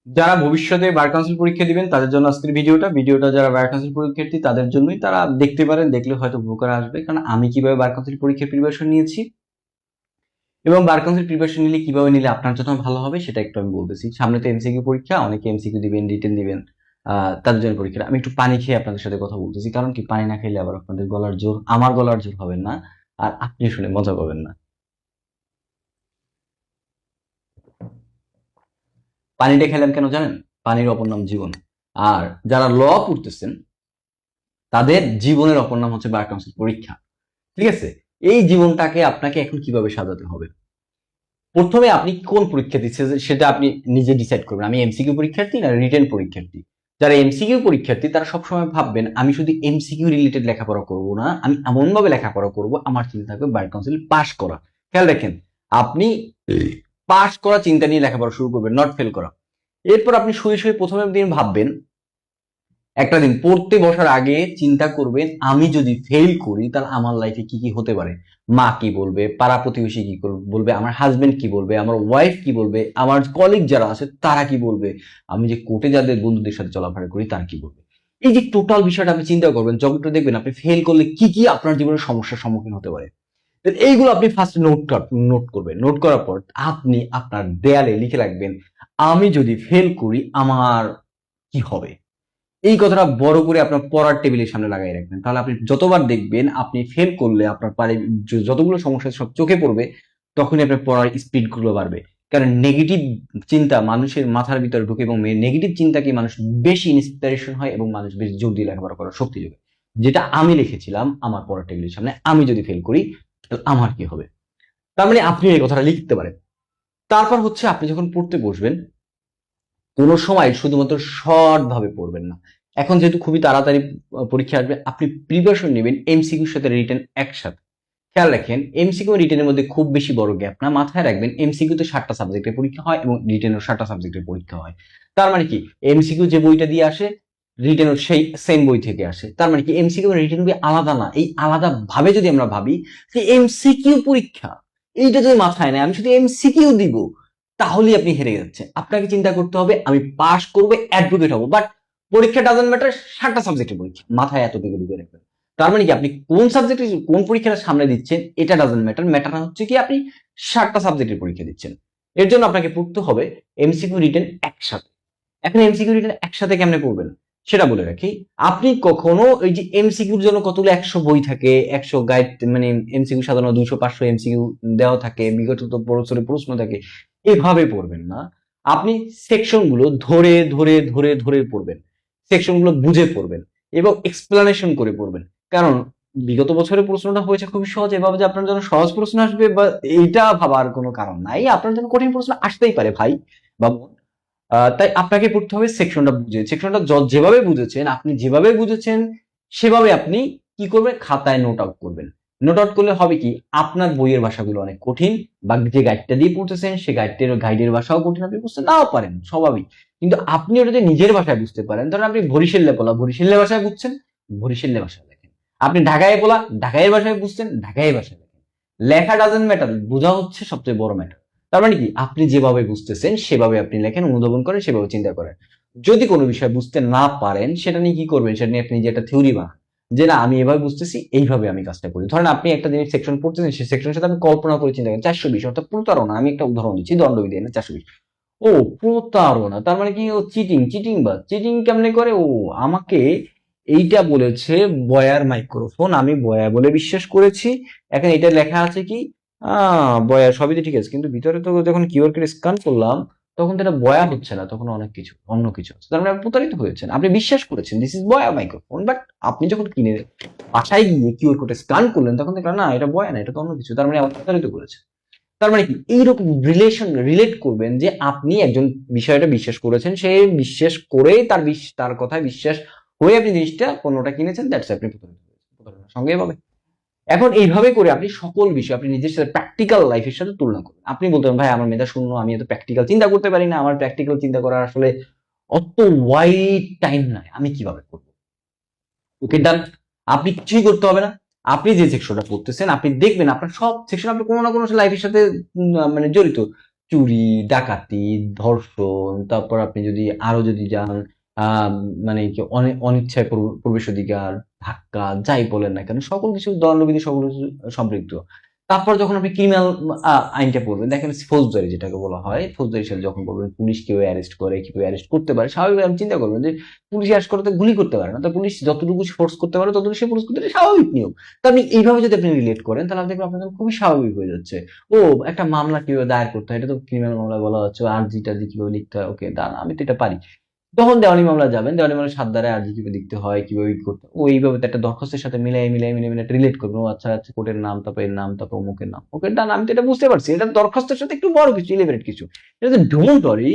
যারা ভবিষ্যতে bar council পরীক্ষা দিবেন তাদের জন্য আজকের ভিডিওটা যারা বার কাউন্সিল পরীক্ষার্থী তাদের জন্যই, তারা দেখতে পারেন, দেখলে হয়তো উপকার আসবে। কারণ আমি কিভাবে বার কাউন্সিল পরীক্ষার প্রিপারেশন নিয়েছি এবং বার কাউন্সিল প্রিপারেশন নিলে কিভাবে নিলে আপনার জন্য ভালো হবে সেটা একটু আমি বলতেছি। সামনে তো এমসিকিউ পরীক্ষা, অনেকে এমসিকিউ দিবেন, রিটেন দিবেন, তাদের জন্য পরীক্ষা। আমি একটু পানি খেয়ে আপনাদের সাথে কথা বলতেছি, কারণ কি পানি না খেলে আবার আপনাদের গলার জোর, আমার গলার জোর হবে না, আর আপনি শুনে মজা পাবেন না। পানিটা খেলাম কেন জানেন? পানির অপর নাম জীবন। আর যারা ল পড়তেছেন তাদের জীবনের অপর নাম হচ্ছে বার কাউন্সিল পরীক্ষা। ঠিক আছে? এই জীবনটাকে আপনাকে এখন কিভাবে সাজাতে হবে? প্রথমে আপনি কোন পরীক্ষা দিচ্ছেন সেটা আপনি নিজে ডিসাইড করবেন। আমি এমসিকিউ পরীক্ষার্থী না রিটেন পরীক্ষার্থী। যারা এমসিকিউ পরীক্ষার্থী তারা সবসময় ভাববেন আমি শুধু এমসিকিউ রিলেটেড লেখাপড়া করব না, আমি এমন ভাবে লেখাপড়া করব আমার চিন্তা থাকবে বার কাউন্সিল পাস করা। খেয়াল রাখেন, আপনি পাস করা চিন্তা নিয়ে লেখাপড়া শুরু করবেন, নট ফেল করা। এরপর আপনি শুয়ে শুয়ে প্রথমে দিন ভাববেন, একটা দিন পড়তে বসার আগে চিন্তা করবেন আমি যদি ফেল করি তাহলে আমার লাইফে কি কি হতে পারে। মা কি বলবে, পাড়া প্রতিবেশী কি বলবে, আমার হাজবেন্ড কি বলবে, আমার ওয়াইফ কি বলবে, আমার কলিগ যারা আছে তারা কি বলবে, আমি যে কোর্টে যাদের বন্ধুদের সাথে চলাফেরা করি তারা কি বলবে। এই যে টোটাল বিষয়টা আপনি চিন্তা করবেন, যখনটা দেখবেন আপনি ফেল করলে কি কি আপনার জীবনের সমস্যার সম্মুখীন হতে পারে। এইগুলো আপনি ফার্স্ট নোট করবেন। নোট করার পর আপনি আপনার দেয়ালে লিখে রাখবেন আমি যদি ফেল করি আমার কি হবে। এই কথাটা বড় করে আপনার পড়ার টেবিলের সামনে লাগাই রাখবেন। তাহলে আপনি যতবার দেখবেন আপনি ফেল করলে আপনার পারে যতগুলো সমস্যা সব চোখে পড়বে, তখনই আপনার পড়ার স্পিড গুলো বাড়বে। কারণ নেগেটিভ চিন্তা মানুষের মাথার ভিতরে ঢুকে এবং নেগেটিভ চিন্তাকে মানুষ বেশি ইন্সপিরেশন হয় এবং মানুষ বেশি জোর দিয়ে লেখাপড়া করার শক্তি যোগায়। যেটা আমি লিখেছিলাম আমার পড়ার টেবিলের সামনে, আমি যদি ফেল করি তাহলে আমার কি হবে। তার মানে আপনি এই কথাটা লিখতে পারেন। তারপর হচ্ছে আপনি যখন পড়তে বসবেন কোনো সময় শুধুমাত্র শর্ট ভাবে পড়বেন না। এখন যেহেতু খুবই তাড়াতাড়ি পরীক্ষা আসবে, আপনি প্রিপারেশন নেবেন এমসিকিউর সাথে রিটেন একসাথে। খেয়াল রাখেন এমসিকিউ রিটেনের মধ্যে খুব বেশি বড় গ্যাপ না। মাথায় রাখবেন এমসিকিউতে 7টা সাবজেক্টের পরীক্ষা হয় এবং রিটেনও 7টা সাবজেক্টের পরীক্ষা হয়। তার মানে কি এমসিকিউ যে বইটা দিয়ে আসে রিটেনও সেই সেম বই থেকে আসে। তার মানে কি এমসিকিউ রিটেন বই আলাদা না। এই আলাদা ভাবে যদি আমরা ভাবি যে এমসিকিউ পরীক্ষা, এইটা যদি মাথায় নেয় আমি শুধু এমসিকিউ দিব, তাহলেই আপনি হেরে যাচ্ছেন। আপনাকে চিন্তা করতে হবে আমি পাস করবো, অ্যাডভোকেট হবো, বাট পরীক্ষা ডাজন্ট ম্যাটার, 7টা সাবজেক্টের পরীক্ষা। মাথায় এতটুকু ঢুকে রাখবেন। তার মানে কি আপনি কোন সাবজেক্টে কোন পরীক্ষাটা সামনে দিচ্ছেন এটা ডাজন্ট ম্যাটার, ম্যাটার হচ্ছে কি আপনি 7টা সাবজেক্টের পরীক্ষা দিচ্ছেন। এর জন্য আপনাকে পড়তে হবে এমসিকিউ রিটেন একসাথে। এখন এমসিকিউ রিটেন একসাথে কেমনে পড়বেন সেটা বলে রাখি। আপনি কখনো ওই যে এমসিকিউর জন্য কতগুলো 100 বই থাকে, 100 গাইড, মানে এমসিকিউ সাধারণত 200-500 এমসিকিউ দেওয়া থাকে, বিগত বছরের প্রশ্ন থাকে, এভাবে পড়বেন না। আপনি সেকশন গুলো ধরে ধরে ধরে ধরে পড়বেন, সেকশন গুলো বুঝে পড়বেন এবং এক্সপ্লানেশন করে পড়বেন। কারণ বিগত বছরের প্রশ্নটা হয়েছে খুবই সহজ, এভাবে যে আপনার জন্য সহজ প্রশ্ন আসবে বা এইটা ভাবার কোনো কারণ নাই। আপনার জন্য কঠিন প্রশ্ন আসতেই পারে ভাই বা বোন। তাই আপনাকে পড়তে হবে সেকশনটা বুঝে। সেকশনটা যেভাবে বুঝেছেন, আপনি যেভাবে বুঝেছেন সেভাবে আপনি কি করবেন, খাতায় নোট আউট করবেন। নোট আউট করলে হবে কি আপনার বইয়ের ভাষাগুলো অনেক কঠিন, বা যে গাইডটা দিয়ে পড়তেছেন সে গাইডের ভাষাও কঠিন, আপনি বুঝতে নাও পারেন, স্বাভাবিক। কিন্তু আপনি ওটা যদি নিজের ভাষায় বুঝতে পারেন, ধরেন আপনি বরিশাল্য ভাষায় বুঝছেন, বরিশাল্য ভাষায় লেখেন। আপনি ঢাকাইয়ের ভাষায় বুঝছেন, ঢাকাই ভাষায় লেখেন। লেখা ডাজেন্ট ম্যাটার, বোঝা হচ্ছে সবচেয়ে বড় ম্যাটার। তার মানে কি আপনি যেভাবে বুঝতেছেন সেভাবে আপনি লেখেন, অনুধাবন করেন, সেভাবে চিন্তা করেন। যদি কোনো বিষয় বুঝতে না পারেন সেটা নিয়ে কি করবেন, সেটা নিয়ে আপনি যে একটা থিওরি বানান, যে না আমি এভাবে বুঝতেছি, এইভাবে আমি কাজটা করি। ধরেন আপনি একটা জিনিস সেকশন পড়তেছেন, সেই সেকশনের সাথে আপনি কল্পনা করে চিন্তা করেন 420, অর্থাৎ প্রতারণা। আমি একটা উদাহরণ দিচ্ছি, দণ্ডবিধি না 420। ও প্রতারণা, তার মানে কি ও চিটিং কেমনে করে, ও আমাকে এইটা বলেছে বয়ার মাইক্রোফোন, আমি বয়া বলে বিশ্বাস করেছি। এখন এটা লেখা আছে কি বয়া, সবই তো ঠিক আছে, কিন্তু ভিতরে তো যখন কিউআর কোড স্ক্যান করলাম তখন তো এটা বয়া হচ্ছে না, তখন অন্য কিছু হচ্ছে। তার মানে আপনি প্রতারিত হয়েছেন, আপনি বিশ্বাস করেছেন দিস ইজ বয়া মাইক্রোফোন, বাট আপনি যখন কিনে বাসায় গিয়ে কিউআর কোড স্ক্যান করলেন তখন দেখলেন না এটা বয়া না, এটা তো অন্য কিছু। তার মানে আপনি প্রতারিত করেছে। তার মানে কি এইরকম রিলেট করবেন যে আপনি একজন বিষয়টা বিশ্বাস করেছেন, সে বিশ্বাস করে তার কথায় বিশ্বাস হয়ে আপনি জিনিসটা পণ্যটা কিনেছেন, দ্যাটস আপনি প্রতারিত হয়েছেন, প্রতারণার সঙ্গে এভাবে। এখন এইভাবে করে আপনি সকল বিষয় আপনি নিজের সাথে প্র্যাকটিক্যাল লাইফের সাথে তুলনা করবেন। আপনি বলতে পারেন ভাই আমার মেধা শূন্য, আমি এত প্র্যাকটিক্যাল চিন্তা করতে পারি না, আমার প্র্যাকটিক্যাল চিন্তা করার আসলে অত ওয়াইড টাইম নাই, আমি কিভাবে করবো। ওকে ডান, আপনি কিছুই করতে হবে না। আপনি যে সেকশনটা পড়তেছেন আপনি দেখবেন আপনার সব সেকশন আপনি কোনো না কোনো লাইফের সাথে মানে জড়িত। চুরি, ডাকাতি, ধর্ষণ, তারপর আপনি যদি আরো যদি যান মানে কি অনিচ্ছায় প্রবেশাধিকার, ধাক্কা, যাই বলেন না কেন সকল কিছু দণ্ডবিধি সকল কিছু সম্পৃক্ত। তারপর যখন আপনি ক্রিমিনাল আইনটা পড়বেন, দেখেন ফৌজদারি যেটাকে বলা হয়, ফৌজদারি সাথে যখন পড়বেন, পুলিশ কেউ অ্যারেস্ট করে, কেউ অ্যারেস্ট করতে পারে, স্বাভাবিক আপনি চিন্তা করবেন যে পুলিশ অ্যারেস্ট করতে গুলি করতে পারে না, তো পুলিশ যতটুকু ফোর্স করতে পারে ততটুকু সে ফোর্স করতে পারে, স্বাভাবিক নিয়ম। তো আপনি এইভাবে যদি আপনি রিলেট করেন তাহলে দেখবেন আপনার জন্য খুবই স্বাভাবিক হয়ে যাচ্ছে। ও একটা মামলা কিভাবে দায়ের করতে হয়, এটা তো ক্রিমিনাল মামলা বলা হচ্ছে, আরজি টারজি কিভাবে লিখতে হয়, ওকে ডান, আমি তো এটা পারি। তখন দেওয়ানি মামলা যাবেন, দেওয়ানি মামলা 7 ধারায় আরজি কিভাবে লিখতে হয়, কিভাবে করতে হয়, ও এইভাবে তো একটা দরখাস্তের সাথে মিলাই রিলেট করবেন। ও আচ্ছা আচ্ছা, কোর্টের নাম, তারপর এর নাম, তারপর অমুকের নাম, ওকে ডান, আমি তো এটা বুঝতে পারছি, এটা দরখাস্তের সাথে একটু বড় কিছু, এলিভেটেড কিছু, এটা ডোন্ট ওয়ারি,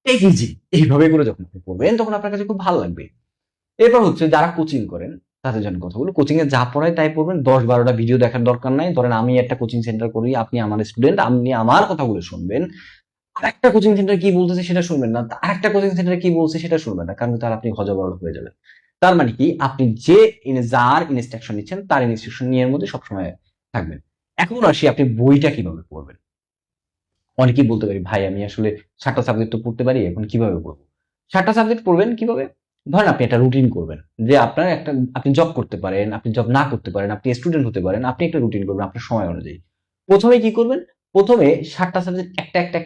টেক ইজি। এইভাবে করে যখন আপনি পড়বেন তখন আপনার কাছে খুব ভালো লাগবে। এরপর হচ্ছে যারা কোচিং করেন তাদের জন্য কথা বলি, কোচিং এ যা পড়ায় তাই পড়বেন, 10-12টা ভিডিও দেখার দরকার নাই। ধরেন আমি একটা কোচিং সেন্টার করি, আপনি আমার স্টুডেন্ট, আপনি আমার কথাগুলো শুনবেন, আরেকটা কোচিং সেন্টার কি বলতেছে সেটা শুনবেন না, আরেকটা কোচিং সেন্টার কি বলছে সেটা শুনবেন না, কারণ তার আপনি হযবরল হয়ে যাবেন। তার মানে কি, আপনি যে যার ইনস্ট্রাকশন নিচ্ছেন তার ইনস্ট্রাকশন নিয়ে মধ্যে সবসময় থাকবেন। এখন আসি আপনি বইটা কিভাবে পড়বেন। অনেকেই বলতে পারি ভাই আমি আসলে 7টা সাবজেক্ট তো পড়তে পারি, এখন কিভাবে পড়বো? 7টা সাবজেক্ট পড়বেন কিভাবে? ধরেন আপনি একটা রুটিন করবেন, যে আপনার একটা, আপনি জব করতে পারেন, আপনি জব না করতে পারেন, আপনি স্টুডেন্ট হতে পারেন, আপনি একটা রুটিন করবেন আপনার সময় অনুযায়ী। প্রথমে কি করবেন? প্রথমে 7টা সাবজেক্ট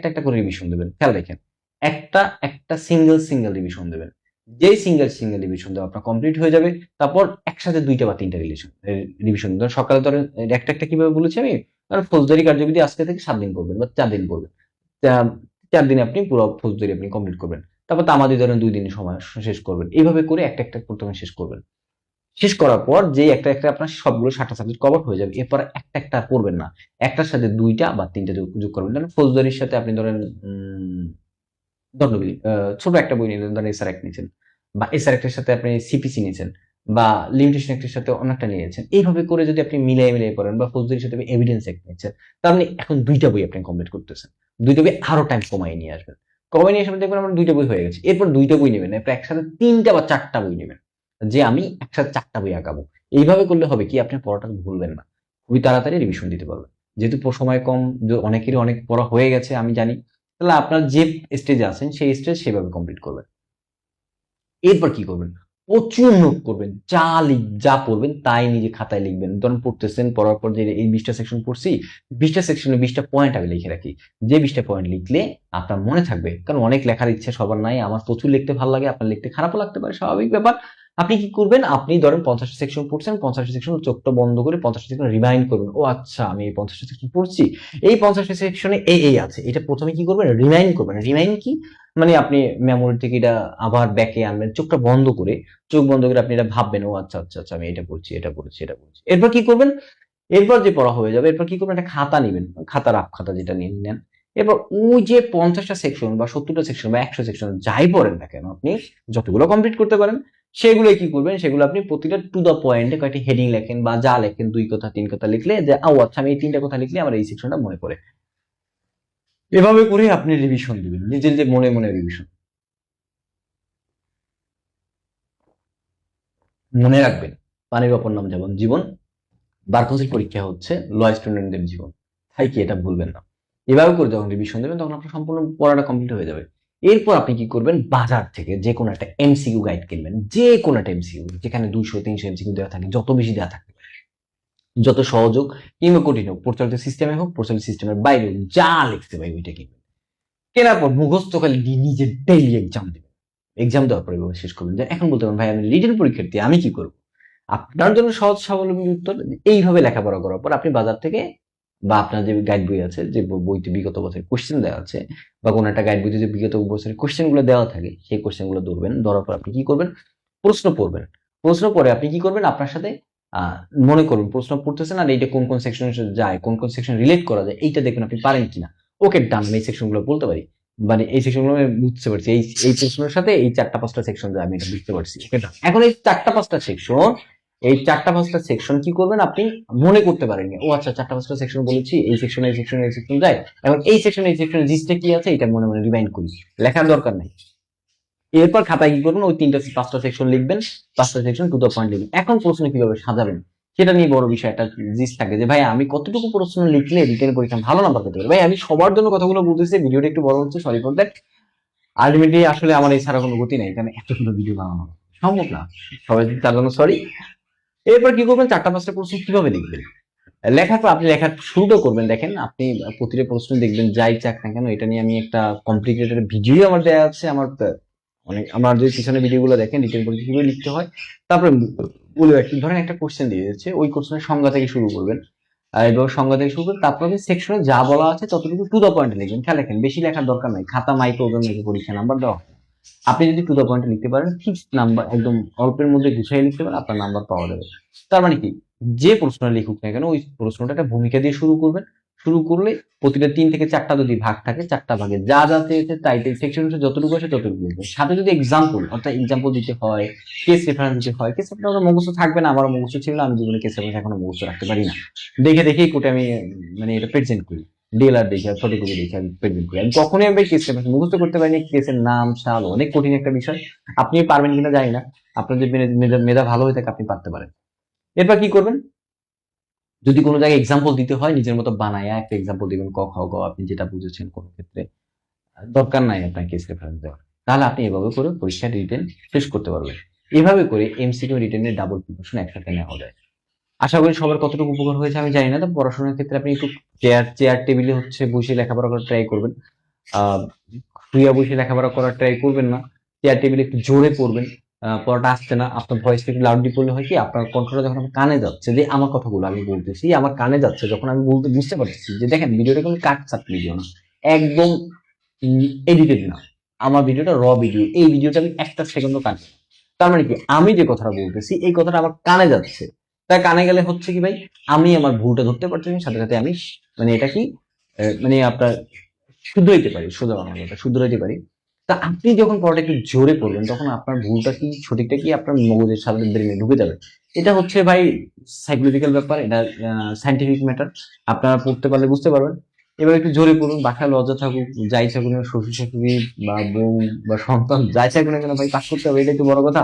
একটা করে রিভিশন দেবেন। খেয়াল রাখেন, একটা সিঙ্গেল রিভিশন দেবেন। যেই সিঙ্গেল রিভিশন দেওয়া আপনার কমপ্লিট হয়ে যাবে, তারপর একসাথে 2টা বা 3টা রিভিশন ধরেন সকালে ধরেন একটা কিভাবে বলেছি আমি, ধরেন ফৌজদারি কার্যবিধি আজকে থেকে 7 দিন করবেন বা 4 দিন করবেন। 4 দিনে আপনি পুরো ফৌজদারি আপনি কমপ্লিট করবেন। তারপর তামাদি ধরেন 2 দিনে সময় শেষ করবেন। এইভাবে করে একটা প্রথমে শেষ করবেন। শেষ করার পর যে একটা আপনার সবগুলো 7টা সাবজেক্ট কভার হয়ে যাবে। এরপর একটা আর পড়বেন না। একটার সাথে 2টা বা 3টা যোগ করবেন। ধরেন ফৌজদারির সাথে আপনি ধরেন দণ্ডবিধি ছোট একটা বই নিলেন, ধরেন এসআর অ্যাক্ট নিয়েছেন, বা এসআর অ্যাক্টের সাথে আপনি সিপিসি নিয়েছেন, বা লিমিটেশন অ্যাক্টের সাথে অন্য একটা নিয়েছেন। এইভাবে করে যদি আপনি মিলিয়ে পড়েন, বা ফৌজদারির সাথে এভিডেন্স অ্যাক্ট নিয়েছেন, তার মানে এখন 2টা বই আপনি কমপ্লিট করতেছেন। 2টা বই আরো টাইম কমায় নিয়ে আসবেন। কমায় নিয়ে আসবেন, দেখবেন আমার 2টা বই হয়ে গেছে। এরপর 2টা বই নেবেন, এরপর একসাথে 3টা বা 4টা বই নেবেন, যে আমি একসাথে 4টা বই আঁকাবো। এইভাবে করলে হবে কি, আপনি পড়াটা ভুলবেন না, খুবই তাড়াতাড়ি রিভিশন দিতে পারবেন। যেহেতু সময় কম, অনেকেরই অনেক পড়া হয়ে গেছে আমি জানি, তাহলে আপনার যে স্টেজে আছেন সেই স্টেজ সেভাবে কমপ্লিট করবেন। এরপর কি করবেন? প্রচুর নোট করবেন, যা পড়বেন তাই নিজে খাতায় লিখবেন। ধরেন পড়তেছেন, পড়ার পর যে এই 20টা সেকশন পড়ছি, 20টা সেকশনে 20টা পয়েন্ট আমি লিখে রাখি। যে 20টা পয়েন্ট লিখলে আপনার মনে থাকবে, কারণ অনেক লেখার ইচ্ছে সবার নাই, আমার প্রচুর লিখতে ভালো লাগে, আপনার লিখতে খারাপও লাগতে পারে, স্বাভাবিক ব্যাপার। আপনি কি করবেন, আপনি ধরেন 50টা সেকশন পড়ছেন, 50টা সেকশন চোখটা বন্ধ করে 50টা সেকশন রিমাইন্ড করবেন, ও আচ্ছা আমি এই 50টা সেকশন পড়ছি, এই 50টা সেকশনে এই আছে, এটা প্রথমে কি করবেন, রিমাইন্ড করবেন। রিমাইন্ড কি মানে, আপনি মেমোরি থেকে এটা আবার ব্যাকে আনবেন, চোখটা বন্ধ করে, চোখ বন্ধ করে আপনি এটা ভাববেন, ও আচ্ছা আচ্ছা আচ্ছা আমি এটা পড়ছি, এটা পড়ছি, এটা পড়ছি। এরপর কি করবেন, এরপর যে পড়া হয়ে যাবে, এরপর কি করবেন, একটা খাতা নিবেন, খাতা, রাফ খাতা যেটা নিয়ে নেন। এরপর ওই যে 50টা সেকশন বা 70টা সেকশন বা 100 সেকশন যাই পড়েন না কেন, আপনি যতগুলো কমপ্লিট করতে পারেন সেগুলো কি করবেন, সেগুলো আপনি প্রতিটা টু দা পয়েন্টে কয়েকটি হেডিং লেখেন, বা যা লেখেন 2 কথা 3 কথা লিখলে, যে ও আচ্ছা আমি এই 3টা কথা লিখলে আমার এই সেকশনটা মনে পড়ে। এভাবে করে আপনি রিভিশন দিবেন, নিজের যে মনে রিভিশন। মনে রাখবেন, পানির অপর নাম যেমন জীবন, বার কাউন্সিল পরীক্ষা হচ্ছে ল স্টুডেন্টদের জীবন, তাই কি এটা ভুলবেন না। এভাবে করে যখন রিভিশন দেবেন তখন আপনার সম্পূর্ণ পড়াটা কমপ্লিট হয়ে যাবে। এরপর আপনি কি করবেন, বাজার থেকে যে কোনো একটা এমসিকিউ গাইড কিনবেন, যে কোনো একটা এমসিকিউ যেখানে 200-300 এমসিকিউ দেওয়া থাকে, যত বেশি দেওয়া থাকে, যত সহজ হোক কিংবা কঠিন হোক, প্রচলিত সিস্টেমে হোক, প্রচলিত সিস্টেমের বাইরে হোক, যা লিখতে পাই ওইটা কিনবেন। কেনার পর মুখস্থ খালি নিজে ডেইলি এক্সাম দেবেন। এক্সাম দেওয়ার পরে শেষ করবেন। যে এখন বলতে পারেন ভাই আমি রিটেন পরীক্ষার্থী, আমি কি করবো? আপনার জন্য সহজ স্বাবলম্বী উত্তর, এইভাবে লেখাপড়া করার পর আপনি বাজার থেকে, বা আপনার যে গাইড বই আছে, যে বইতে বিগত বছরের কোশ্চেন দেওয়া আছে, বা কোনো একটা গাইড বইতে যে বিগত বছরের কোশ্চেন গুলো দেওয়া থাকে, সেই কোশ্চেন গুলো ধরবেন, ধরার পর আপনি কি করবেন, প্রশ্ন পড়বেন। প্রশ্ন পড়ে আপনি কি করবেন, আপনার সাথে আহ মনে করুন প্রশ্ন পড়তেছেন, আর এইটা কোন সেকশনে যায়, কোন সেকশন রিলেট করা যায়, এইটা দেখুন আপনি পারেন কিনা। ওকে ডান, আমি এই সেকশন গুলো বলতে পারি, মানে এই সেকশন গুলো আমি বুঝতে পারছি, এই প্রশ্নের সাথে এই 4টা 5টা সেকশন যায়, আমি এটা বুঝতে পারছি। ওকে ডান, এখন এই 4টা 5টা সেকশন, এই 4টা 5টা সেকশন কি করবেন, আপনি মনে করতে পারেননি, ও আচ্ছা 4টা 5টা সেকশন বলেছি, এই সেকশনে এই সেকশন যায়, এখন এই সেকশনে জিনিসটা কি আছে এটা মনে রিমাইন্ড করি, লেখার দরকার নাই। এরপর খাতায় কি করবেন, ওই 3টা 5টা সেকশন লিখবেন, 5টা সেকশন টু দ্য পয়েন্ট লিখবেন। এখন প্রশ্ন কিভাবে সাজাবেন সেটা নিয়ে বড় বিষয় একটা জিনিস থাকে যে ভাই আমি কতটুকু প্রশ্ন লিখলে রিটেন পরীক্ষা ভালো নাম্বার পেতে পারি। ভাই আমি সবার জন্য কথাগুলো বলতেছি, ভিডিওটা একটু বড় হচ্ছে, সরি ফর দ্যাট। আলটিমেটলি আসলে আমার এই ছাড়া কোনো গতি নেই, কারণ এতগুলো ভিডিও বানানো সম্ভব না, সবাই তার জন্য সরি। এরপর কি করবেন, 4টা 5টা প্রশ্ন কিভাবে লিখবেন। লেখার পর আপনি লেখার শুরুটা করবেন, দেখেন আপনি প্রতিটা প্রশ্ন দেখবেন যাই চাক না কেন, এটা নিয়ে আমি একটা কমপ্লিকেটেড ভিডিও আমার দেওয়া আছে আমার অনেক, আমার যে পিছনে ভিডিওগুলো দেখেন রিটেন পরীক্ষা কিভাবে লিখতে হয়। তারপরে বলে রাখি, ধরেন একটা কোশ্চেন দিয়ে দিচ্ছে, ওই কোশ্চেনের সংজ্ঞা থেকে শুরু করবেন, এবং সংজ্ঞা থেকে শুরু করে তারপর আপনি সেকশনে যা বলা আছে ততটুকু টু দ্য পয়েন্টে লিখবেন। খেয়াল রাখেন বেশি লেখার দরকার নাই, খাতা মাইক্রো ওজন লিখে পরীক্ষা নাম্বার দেওয়া হয়। আপনি যদি টু দ্য পয়েন্টে লিখতে পারেন, ফিক্সড নাম্বার, একদম অল্পের মধ্যে গুছিয়ে লিখতে পারেন, আপনার নাম্বার পাওয়া যাবে। তার মানে কি, যে প্রশ্নটা লিখুক না কেন ওই প্রশ্নটা একটা ভূমিকা দিয়ে শুরু করবেন। শুরু করলে প্রতিটা 3 থেকে 4টা যদি ভাগ থাকে, 4টা ভাগে যা যা চেয়েছে তাই সেকশন যতটুকু আছে ততটুকু লিখবেন। সাথে যদি এক্সাম্পল, অর্থাৎ এক্সাম্পল দিতে হয়, কেস রেফারেন্স দিতে হয়, কেস রেফারেন্স মুখস্থ থাকবে না, আমারও মুখস্থ ছিল না, আমি জীবনে কেস রেফারেন্স এখনো মুখস্থ রাখতে পারি না। দেখে দেখেই কোটে আমি মানে এটা প্রেজেন্ট করি, ডিএলআর দেখে ফটোকপি দেখে আমি প্রেজেন্ট করি। আমি কখনোই আমি কেস রেফারেন্স মুখস্থ করতে পারিনি, কেসের নাম সাল অনেক কঠিন একটা বিষয়। আপনি পারবেন কিনা জানি না, আপনার যদি মেধা ভালো হয়ে থাকে আপনি পারতে পারেন। এরপর কি করবেন, যদি কোনো জায়গায় এক্সাম্পল দিতে হয় নিজের মতো বানায়া একটা এক্সাম্পল দিবেন, ক খ গ আপনি যেটা বুঝেছেন কোনো ক্ষেত্রে, দরকার নাই আপনার কেস রেফারেন্স দেওয়ার। তাহলে আপনি এভাবে করে পরীক্ষার রিটেন শেষ করতে পারবেন। এভাবে করে এমসিকিউ রিটেনের ডাবল প্রিপারেশন একসাথে নেওয়া যায়। আশা করি সবার কতটুকু উপকার হয়েছে আমি জানি না, তো পড়াশোনার ক্ষেত্রে আপনি একটু চেয়ার চেয়ার টেবিলে হচ্ছে বসে লেখাপড়া করার ট্রাই করবেন। আহ শুইয়া বসে লেখাপড়া করার ট্রাই করবেন না। চেয়ার টেবিলে একটু জোরে পড়বেন। পড়াটা আসছে না, আপনার ভয়েসটা একটু লাউডলি পড়লে হয় কি, আপনার কণ্ঠটা যখন আমার কানে যাচ্ছে, যে আমার কথাগুলো আমি বলতেছি আমার কানে যাচ্ছে, যখন আমি বলতে বুঝতে পারতেছি যে দেখেন ভিডিওটা কোনো কাট ছাট ভিডিও না, একদম এডিটেড না, আমার ভিডিওটা র ভিডিও, এই ভিডিওটা আমি একটা সেকেন্ডও কাটে। তার মানে কি, আমি যে কথাটা বলতেছি এই কথাটা আমার কানে যাচ্ছে। তাই কানে গেলে হচ্ছে কি ভাই, আমি আমার ভুলটা ধরতে পারছি, সাথে সাথে আমি মানে এটা কি মানে আপনার শুধরাইতে পারি, সোজা বাংলা কথা শুধরাইতে পারি। তা আপনি যখন পড়াটা একটু জোরে পড়বেন তখন আপনার ভুলটা কি সঠিকটা কি আপনার মগজের সাথে ব্রেনে ঢুকে যাবে। এটা হচ্ছে ভাই সাইকোলজিক্যাল ব্যাপার, এটা সাইন্টিফিক ম্যাটার। আপনারা পড়তে পারলে বুঝতে পারবেন। এবার একটু জোরে পড়ুন, বাসায় লজ্জা থাকুক, যাই থাকুক না, শ্বশুর শাশুড়ি বা বউ বা সন্তান যাই থাকুক না কেন ভাই, পাস করতে হবে, এটাই তো বড় কথা।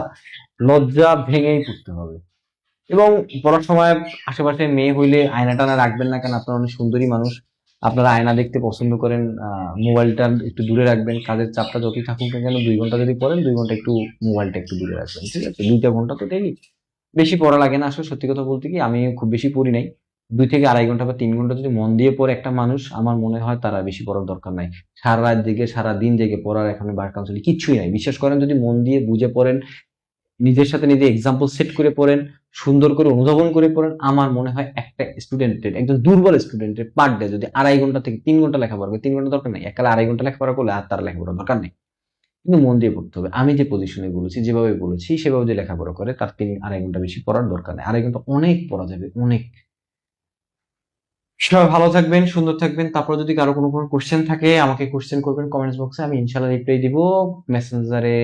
লজ্জা ভেঙেই পড়তে হবে। এবং পড়ার সময় আশেপাশে মেয়ে হইলে আয়না টানা রাখবেন না, কেন আপনারা অনেক সুন্দরী মানুষ, আপনারা আয়না দেখতে পছন্দ করেন। মোবাইলটা একটু দূরে রাখবেন, কাজের চাপটা যতই থাকুক না কেন 2 ঘন্টা যদি পড়েন 2 ঘন্টা একটু মোবাইলটা একটু দূরে রাখবেন, ঠিক আছে? 2টা ঘন্টা তো ডেইলি বেশি পড়া লাগে না আসলে, সত্যি কথা বলতে কি আমি খুব বেশি পড়ি নাই। 2 থেকে আড়াই ঘন্টা বা 3 ঘন্টা যদি মন দিয়ে পড়ে একটা মানুষ, আমার মনে হয় তারা বেশি পড়ার দরকার নাই। সারা রাত জেগে সারা দিন জেগে পড়ার এখানে বার কাউন্সিল কিছুই নাই, বিশ্বাস করেন। যদি মন দিয়ে বুঝে পড়েন, নিজের সাথে নিজে এক্সাম্পল সেট করে পড়েন, সুন্দর করে অনুধাবন করে পড়েন, আমার মনে হয় একটা স্টুডেন্টের, একজন দুর্বল স্টুডেন্টের পার ডে যদি 2.5 ঘন্টা থেকে 3 ঘন্টা লেখাপড়া করে, 3 ঘন্টা দরকার নেই, এককালে 2.5 ঘন্টা লেখাপড়া করলে আর তার লেখাপড়া দরকার নেই। কিন্তু মন দিয়ে পড়তে হবে। আমি যে পজিশনে বলেছি, যেভাবে বলেছি সেভাবে যে লেখাপড়া করে, তার 2.5 ঘন্টা বেশি পড়ার দরকার নেই, 2.5 ঘন্টা অনেক পড়া যাবে, অনেক। সবাই ভালো থাকবেন, সুন্দর থাকবেন। তারপর যদি কারো কোনো কোশ্চেন থাকে আমাকে কোশ্চেন করবেন কমেন্টস বক্সে, আমি ইনশাল্লাহ রিপ্লাই দিব। মেসেঞ্জারে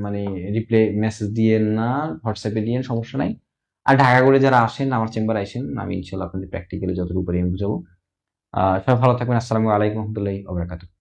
মানে রিপ্লাই মেসেজ দিয়েন না, হোয়াটসঅ্যাপে দিয়েন, সমস্যা নাই। আর ঢাকা করে যারা আসেন আমার চেম্বারে আসেন, আমি ইনশাল্লাহ আপনাদের প্র্যাকটিক্যালি যতটুকু পারি আমি বুঝাবো। সবাই ভালো থাকবেন। আসসালামু আলাইকুম রহমতুল্লাহি ওয়া বারাকাতুহু।